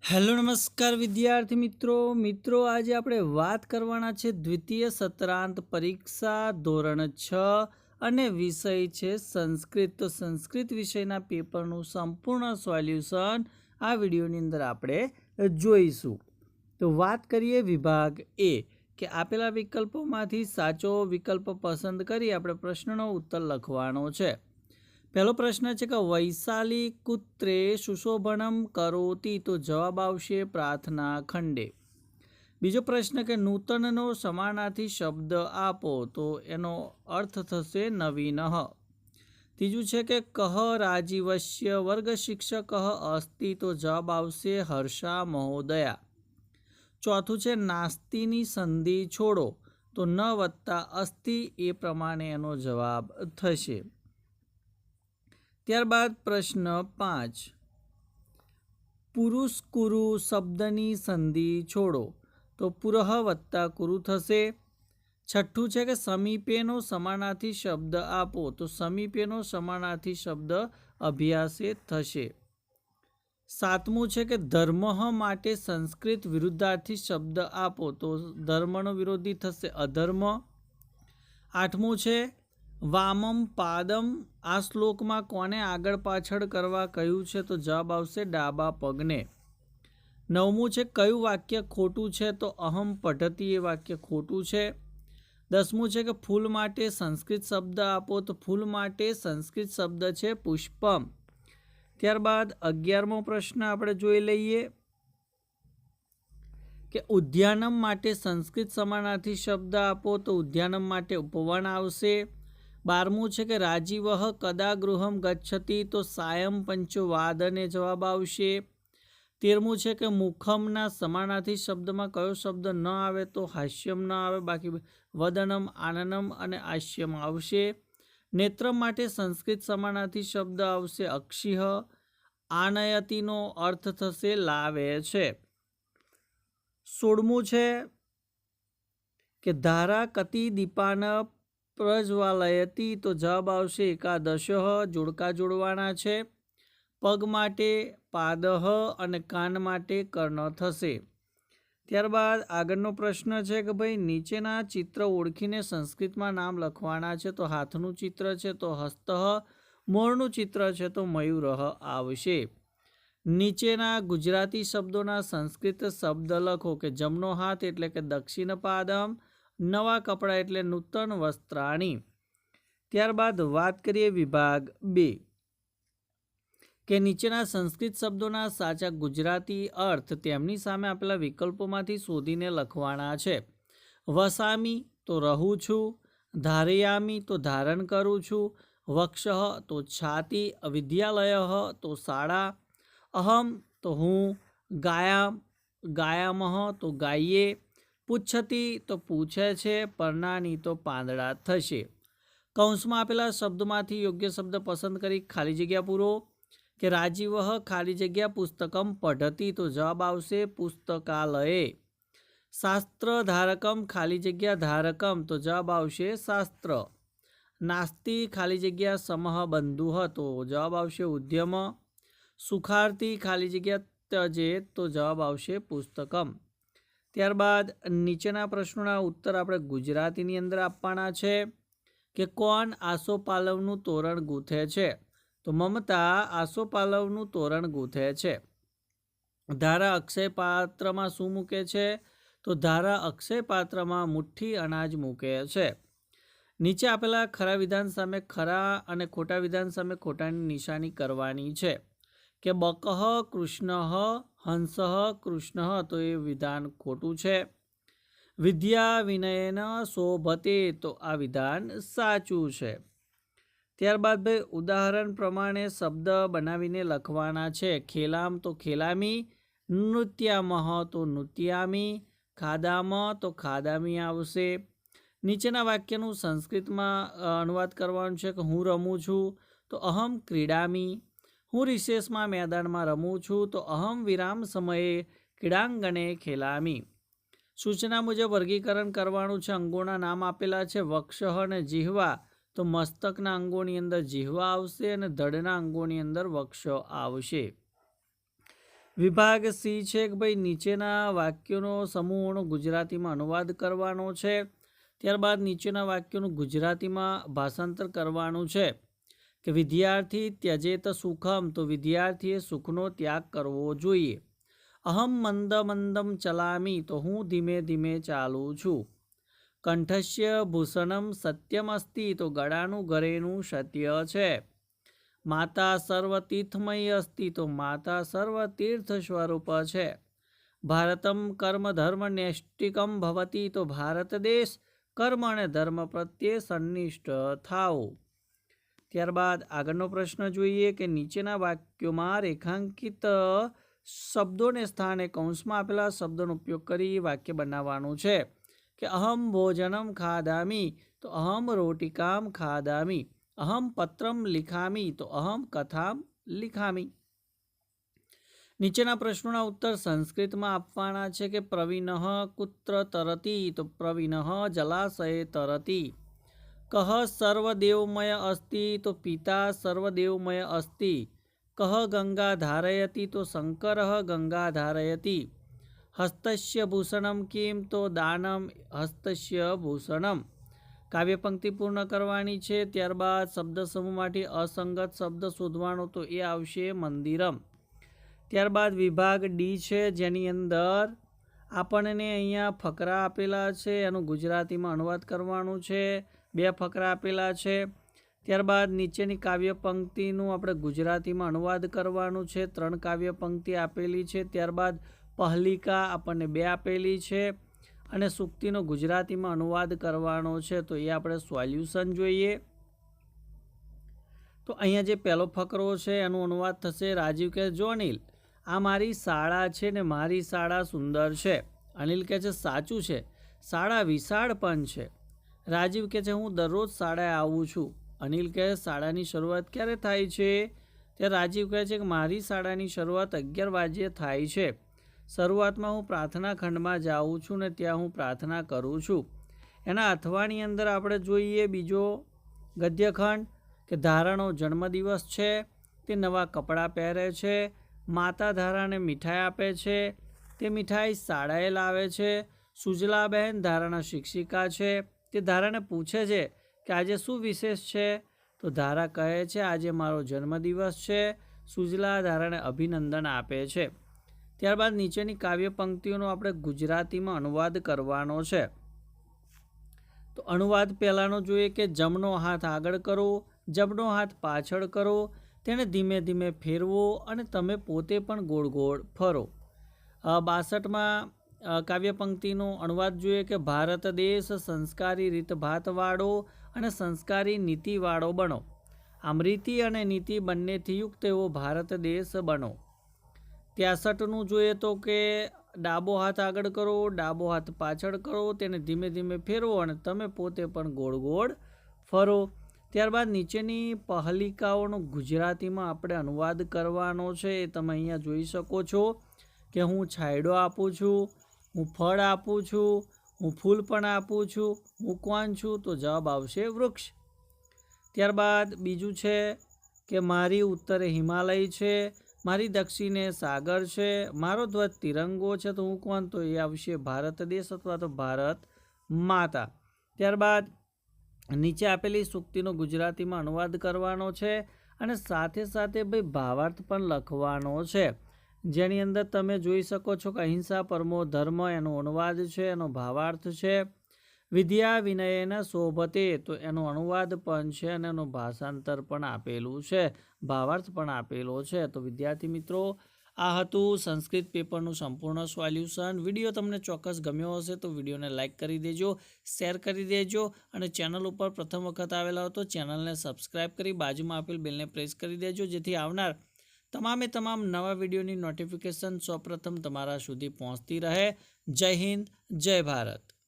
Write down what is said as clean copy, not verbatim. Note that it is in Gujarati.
હેલો નમસ્કાર વિદ્યાર્થી મિત્રો આજે આપણે વાત કરવાના છે દ્વિતીય સત્રાંત પરીક્ષા ધોરણ 6 અને વિષય છે સંસ્કૃત. તો સંસ્કૃત વિષયના પેપરનું સંપૂર્ણ સોલ્યુશન આ વિડીયોની અંદર આપણે જોઈશું. તો વાત કરીએ વિભાગ એ કે આપેલા વિકલ્પોમાંથી સાચો વિકલ્પ પસંદ કરી આપણે પ્રશ્નનો ઉત્તર લખવાનો છે. પહેલો પ્રશ્ન છે કે વૈશાલી કુત્રે સુશોભનમ કરોતી, તો જવાબ આવશે પ્રાર્થના ખંડે. બીજો પ્રશ્ન કે નૂતનનો સમાનાર્થી શબ્દ આપો, તો એનો અર્થ થશે નવીનઃ. ત્રીજું છે કે કહ રાજીવસ્ય વર્ગ શિક્ષક અસ્તિ, તો જવાબ આવશે હર્ષા મહોદયા. ચોથું છે નાસ્તિની સંધિ છોડો, તો ન વત્તા અસ્તિ એ પ્રમાણે એનો જવાબ થશે. ત્યારબાદ પ્રશ્ન 5 પુરુષ કુરુ શબ્દની સંધિ છોડો, તો પુરઃ વત્તા કુરુ થશે. છઠ્ઠું છે કે સમીપેનો સમાનાર્થી શબ્દ આપો, તો સમીપેનો સમાનાર્થી શબ્દ અભ્યાસે થશે. સાતમું છે કે ધર્મ માટે સંસ્કૃત વિરુદ્ધાર્થી શબ્દ આપો, તો ધર્મનો વિરોધી થશે અધર્મ. આઠમું છે વામમ પાદમ, આ શ્લોકમાં કોને આગળ પાછળ કરવા કહ્યું છે, તો જવાબ આવશે ડાબા પગને. નવમું છે કયું વાક્ય ખોટું છે, તો અહમ પઢતી એ વાક્ય ખોટું છે. 10મું છે કે ફૂલ માટે સંસ્કૃત શબ્દ આપો, તો ફૂલ માટે સંસ્કૃત શબ્દ છે પુષ્પમ. ત્યારબાદ 11મો પ્રશ્ન આપણે જોઈ લઈએ કે ઉદ્યાનમ માટે સંસ્કૃત સમાનાર્થી શબ્દ આપો, તો ઉદ્યાનમ માટે ઉપવન આવશે. 12મું છે કે રાજીવ કદા ગૃહમ ગચ્છતિ, તો સાયં પંચવાદને જવાબ આવશે. 13મું છે કે મુખમના સમાનાર્થી શબ્દમાં કયો શબ્દ ન આવે, તો હાસ્યમ ન આવે, બાકી વદનમ આનનમ અને હાસ્યમ આવશે. નેત્રમ માટે સંસ્કૃત સમાનાર્થી શબ્દ આવશે અક્ષિહ. આનયતિનો અર્થ થશે લાવે છે. 16મું છે કે ધારા કતિ દીપાન પ્રજ્વાલયતી, તો જવાબ આવશે એકાદશ. જોડકા જોડવાના છે. પગ માટે પાદહ અને કાન માટે કર્ણ થશે. ત્યારબાદ આગળનો પ્રશ્ન છે કે ભાઈ નીચેના ચિત્ર ઓળખીને સંસ્કૃતમાં નામ લખવાના છે. તો હાથનું ચિત્ર છે તો હસ્ત, મોરનું ચિત્ર છે તો મયુરઃ આવશે. નીચેના ગુજરાતી શબ્દોના સંસ્કૃત શબ્દ લખો કે જમણો હાથ એટલે કે દક્ષિણ પાદમ, નવા કપડાં એટલે નૂતન વસ્ત્રાણી. ત્યારબાદ વાત કરીએ વિભાગ 2 કે નીચેના સંસ્કૃત શબ્દોના સાચા ગુજરાતી અર્થ તેમની સામે આપેલા વિકલ્પોમાંથી શોધીને લખવાના છે. વસામી તો રહું છું, ધારયામી તો ધારણ કરું છું, વક્ષઃ તો છાતી, વિદ્યાલય તો શાળા, અહમ તો હું, ગાયામહ તો ગાઈએ, પુચ્છતી તો પૂછે છે, પરનાની તો પાંદડા થશે. કૌંસમાં આપેલા શબ્દોમાંથી યોગ્ય શબ્દ પસંદ કરી ખાલી જગ્યા પૂરો. કે રાજીવ ખાલી જગ્યા પુસ્તકમ પઢતી, તો જવાબ આવશે પુસ્તકાલયે. શાસ્ત્ર ધારકમ ખાલી જગ્યા ધારકમ, તો જવાબ આવશે શાસ્ત્ર. નાસ્તિ ખાલી જગ્યા સમહ બંધુ, તો જવાબ આવશે ઉદ્યમ. સુખાર્થી ખાલી જગ્યા ત્યજે, તો જવાબ આવશે પુસ્તકમ. ત્યારબાદ નીચેના પ્રશ્નોના ઉત્તર આપણે ગુજરાતીની અંદર આપવાના છે. કે કોણ આસોપાલવનું તોરણ ગૂંથે છે, તો મમતા આસોપાલવનું તોરણ ગૂંથે છે. ધારા અક્ષય પાત્રમાં શું મૂકે છે, તો ધારા અક્ષય પાત્રમાં મુઠ્ઠી અનાજ મૂકે છે. નીચે આપેલા ખરા વિધાન સામે ખરા અને ખોટા વિધાન સામે ખોટાની નિશાની કરવાની છે. કે બકઃ કૃષ્ણ હંસ કૃષ્ણ, તો એ વિધાન ખોટું છે. વિદ્યા વિનયન શોભતે, તો આ વિધાન સાચું છે. ત્યારબાદ ભાઈ ઉદાહરણ પ્રમાણે શબ્દ બનાવીને લખવાના છે. ખેલામ તો ખેલામી, નૃત્યામહ તો નૃત્યામી, ખાદામ તો ખાદામી આવશે. નીચેના વાક્યનું સંસ્કૃતમાં અનુવાદ કરવાનું છે કે હું રમું છું તો અહમ ક્રીડામી, હું રિસેસમાં મેદાનમાં રમું છું તો અહમ વિરામ સમયે ક્રીડાંગણે ખેલામી. સૂચના મુજબ વર્ગીકરણ કરવાનું છે. અંગોના નામ આપેલા છે વક્ષઃ અને જીહવા, તો મસ્તકના અંગોની અંદર જીહવા આવશે અને ધડના અંગોની અંદર વક્ષ આવશે. વિભાગ સી છે કે ભાઈ નીચેના વાક્યોનો સમૂહનો ગુજરાતીમાં અનુવાદ કરવાનો છે. ત્યારબાદ નીચેના વાક્યોનું ગુજરાતીમાં ભાષાંતર કરવાનું છે કે વિદ્યાર્થી ત્યજેત સુખમ, તો વિદ્યાર્થીએ સુખનો ત્યાગ કરવો જોઈએ. અહમ મંદ મંદમ ચલામી, તો હું ધીમે ધીમે ચાલું છું. કંઠસ્ય ભૂષણમ સત્યમ અસ્તિ, તો ગળાનું ઘરેનું સત્ય છે. માતા સર્વ તીર્થમયી અસ્તિ, તો માતા સર્વ તીર્થ સ્વરૂપ છે. ભારતમ કર્મ ધર્મ નૈષ્ટિકમ ભવતી, તો ભારત દેશ કર્મ અને ધર્મ પ્રત્યે સંનિષ્ઠ થાઓ. ત્યારબાદ આગળનો પ્રશ્ન જોઈએ કે નીચેના વાક્યોમાં રેખાંકિત શબ્દોને સ્થાને કૌંસમાં આપેલા શબ્દોનો ઉપયોગ કરી વાક્ય બનાવવાનું છે કે અહમ ભોજનમ ખાદામી, તો અહમ રોટિકામ ખાદામી. અહમ પત્રમ લિખામી, તો અહમ કથામ લિખામી. નીચેના પ્રશ્નોના ઉત્તર સંસ્કૃતમાં આપવાના છે કે પ્રવીણઃ કુત્ર તરતી, તો પ્રવીણઃ જલાશયે તરતી. કહ સર્વદેવમય અસ્તિ, તો પિતા સર્વદેવમય અસ્તિ. કહ ગંગા ધારયતિ, તો શંકરઃ ગંગા ધારયતિ. હસ્તસ્ય ભૂષણમ કિમ, તો દાનમ હસ્તસ્ય ભૂષણમ. કાવ્ય પંક્તિ પૂર્ણ કરવાની છે. ત્યારબાદ શબ્દ સમૂહમાંથી અસંગત શબ્દ શોધવાનો, તો એ આવશે મંદિરમ. ત્યારબાદ વિભાગ ડી છે જેની અંદર આપણને અહીંયા ફકરા આપેલા છે, એનું ગુજરાતીમાં અનુવાદ કરવાનું છે. 2 ફકરા આપેલા છે. ત્યારબાદ નીચેની કાવ્ય પંક્તિનું આપણે ગુજરાતીમાં અનુવાદ કરવાનું છે. 3 કાવ્ય પંક્તિ આપેલી છે. ત્યારબાદ પહલિકા આપણને 2 આપેલી છે અને સૂક્તિનો ગુજરાતીમાં અનુવાદ કરવાનો છે. તો એ આપણે સોલ્યુશન જોઈએ. તો અહીંયા જે પહેલો ફકરો છે એનો અનુવાદ થશે. રાજીવ કહે જો અનિલ, આ મારી શાળા છે ને મારી શાળા સુંદર છે. અનિલ કહે છે સાચું છે, શાળા વિશાળ પણ છે. રાજીવ કહે છે હું દરરોજ શાળાએ આવું છું. અનિલ કહે શાળાની શરૂઆત ક્યારે થાય છે? ત્યારે રાજીવ કહે છે કે મારી શાળાની શરૂઆત 11 વાગ્યે થાય છે. શરૂઆતમાં હું પ્રાર્થના ખંડમાં જાઉં છું ને ત્યાં હું પ્રાર્થના કરું છું. એના અથવાની અંદર આપણે જોઈએ બીજો ગદ્યખંડ કે ધારાનો જન્મદિવસ છે, તે નવા કપડાં પહેરે છે. માતા ધારાને મીઠાઈ આપે છે, તે મીઠાઈ શાળાએ લાવે છે. સુજલાબહેન ધારાના શિક્ષિકા છે, તે ધારાને પૂછે છે કે આજે શું વિશેષ છે? તો ધારા કહે છે આજે મારો જન્મદિવસ છે. સુજલા ધારાને અભિનંદન આપે છે. ત્યારબાદ નીચેની કાવ્ય પંક્તિઓનો આપણે ગુજરાતીમાં અનુવાદ કરવાનો છે. તો અનુવાદ પહેલાંનો જોઈએ કે જમણો હાથ આગળ કરો, જમણો હાથ પાછળ કરો, તેને ધીમે ધીમે ફેરવો અને તમે પોતે પણ ગોળ ગોળ ફરો. 62માં કાવ્ય પંક્તિનો અનુવાદ જોઈએ કે ભારત દેશ સંસ્કારી રીતભાતવાળો અને સંસ્કારી નીતિવાળો બનો. આમ રીતિ અને નીતિ બંનેથી યુક્ત એવો ભારત દેશ બનો. 63નું જોઈએ તો કે ડાબો હાથ આગળ કરો, ડાબો હાથ પાછળ કરો, તેને ધીમે ધીમે ફેરવો અને તમે પોતે પણ ગોળ ગોળ ફરો. ત્યારબાદ નીચેની પહલિકાઓનો ગુજરાતીમાં આપણે અનુવાદ કરવાનો છે. એ તમે અહીંયા જોઈ શકો છો કે હું છાંયડો આપું છું, હું ફળ આપું છું, હું ફૂલ પણ આપું છું, હું કોણ છું? તો જવાબ આવશે વૃક્ષ. ત્યારબાદ બીજું છે કે મારી ઉત્તરે હિમાલય છે, મારી દક્ષિણે સાગર છે, મારો ધ્વજ તિરંગો છે, તો હું કોણ? તો એ આવશે ભારત દેશ અથવા તો ભારત માતા. ત્યારબાદ નીચે આપેલી સૂક્તિનો ગુજરાતીમાં અનુવાદ કરવાનો છે અને સાથે સાથે ભાઈ ભાવાર્થ પણ લખવાનો છે, જેની અંદર તમે જોઈ શકો છો કે અહિંસા પરમો ધર્મ એનો અનુવાદ છે, એનો ભાવાર્થ છે. વિદ્યા વિનયેન શોભતે, તો એનો અનુવાદ પણ છે અને એનું ભાષાંતર પણ આપેલું છે, ભાવાર્થ પણ આપેલો છે. તો વિદ્યાર્થી મિત્રો, આ હતું સંસ્કૃત પેપરનું સંપૂર્ણ સોલ્યુશન. વિડીયો તમને ચોક્કસ ગમ્યો હશે તો વિડીયોને લાઇક કરી દેજો, શેર કરી દેજો અને ચેનલ ઉપર પ્રથમ વખત આવેલા હો તો ચેનલને સબસ્ક્રાઈબ કરી બાજુમાં આપેલ બેલને પ્રેસ કરી દેજો, જેથી આવનાર તમામ નવા વિડીયોની નોટિફિકેશન સૌપ્રથમ તમારા સુધી પહોંચતી રહે. જય હિન્દ, જય ભારત.